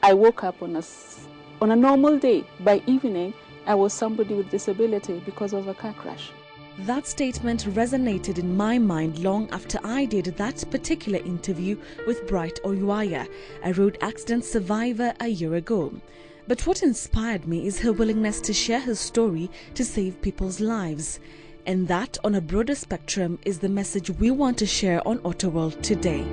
I woke up on a normal day. By evening, I was somebody with disability because of a car crash. That statement resonated in my mind long after I did that particular interview with Bright Oyuaya, a road accident survivor a year ago. But what inspired me is her willingness to share her story to save people's lives. And that, on a broader spectrum, is the message we want to share on Autoworld today.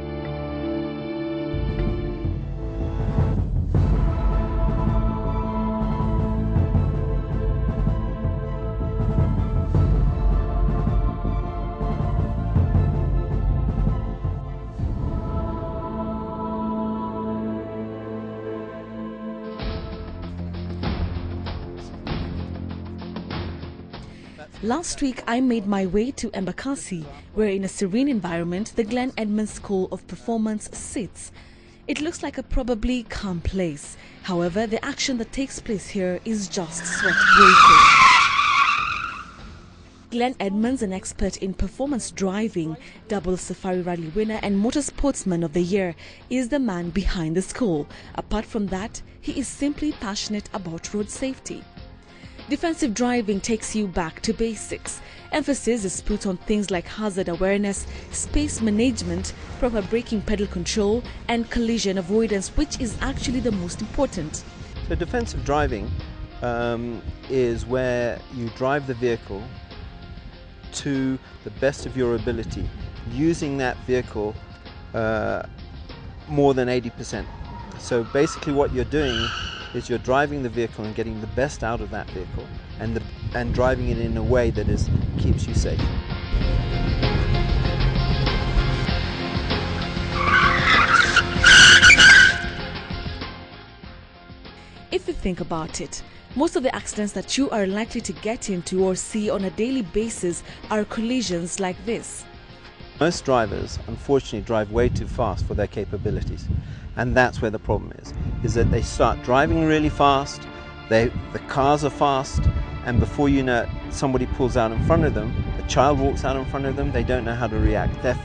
Last week, I made my way to Embakasi, where in a serene environment, the Glen Edmonds School of Performance sits. It looks like a probably calm place. However, the action that takes place here is just sweat-breaking. Glen Edmonds, an expert in performance driving, double Safari Rally winner and Motorsportsman of the Year, is the man behind the school. Apart from that, he is simply passionate about road safety. Defensive driving takes you back to basics. Emphasis is put on things like hazard awareness, space management, proper braking pedal control, and collision avoidance, which is actually the most important. So defensive driving is where you drive the vehicle to the best of your ability, using that vehicle more than 80%. So basically what you're doing is you're driving the vehicle and getting the best out of that vehicle and driving it in a way that keeps you safe. If you think about it, most of the accidents that you are likely to get into or see on a daily basis are collisions like this. Most drivers, unfortunately, drive way too fast for their capabilities. And that's where the problem is that they start driving really fast, the cars are fast, and before you know it, somebody pulls out in front of them, a child walks out in front of them, they don't know how to react. Their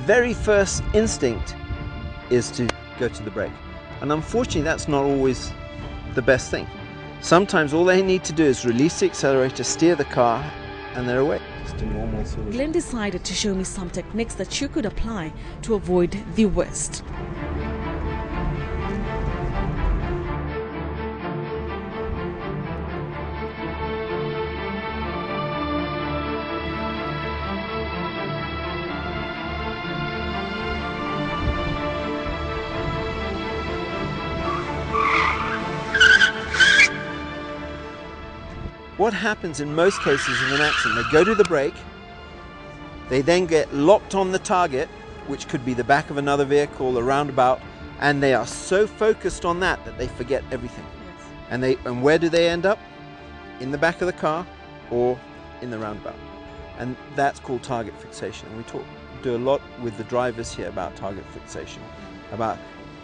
very first instinct is to go to the brake. And unfortunately, that's not always the best thing. Sometimes all they need to do is release the accelerator, steer the car, and they're away. Just a normal sort of... Glenn decided to show me some techniques that you could apply to avoid the worst. What happens in most cases in an accident, they go to the brake, they then get locked on the target, which could be the back of another vehicle, a roundabout, and they are so focused on that they forget everything. Yes. And where do they end up? In the back of the car or in the roundabout. And that's called target fixation. We do a lot with the drivers here about target fixation, about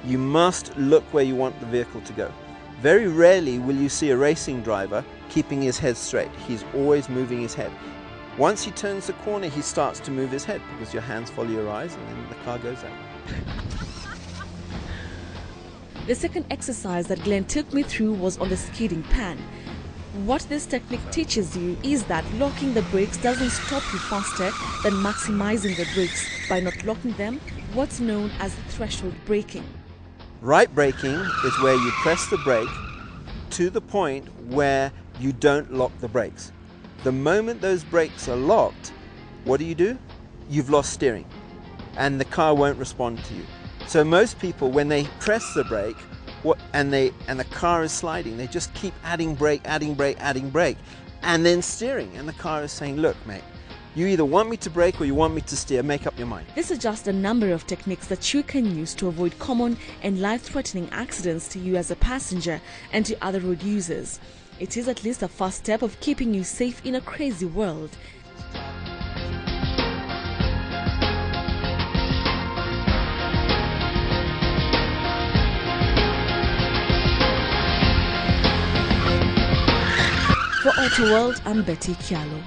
you must look where you want the vehicle to go. Very rarely will you see a racing driver keeping his head straight. He's always moving his head. Once he turns the corner, he starts to move his head because your hands follow your eyes and then the car goes out. The second exercise that Glenn took me through was on the skidding pan. What this technique teaches you is that locking the brakes doesn't stop you faster than maximizing the brakes by not locking them, what's known as threshold braking. Right braking is where you press the brake to the point where you don't lock the brakes. The moment those brakes are locked, what do? You've lost steering and the car won't respond to you. So most people, when they press the brake and the car is sliding, they just keep adding brake, adding brake, adding brake, and then steering. And the car is saying, look, mate, you either want me to brake or you want me to steer, make up your mind. This is just a number of techniques that you can use to avoid common and life-threatening accidents to you as a passenger and to other road users. It is at least a first step of keeping you safe in a crazy world. For Autoworld, I'm Betty Kialo.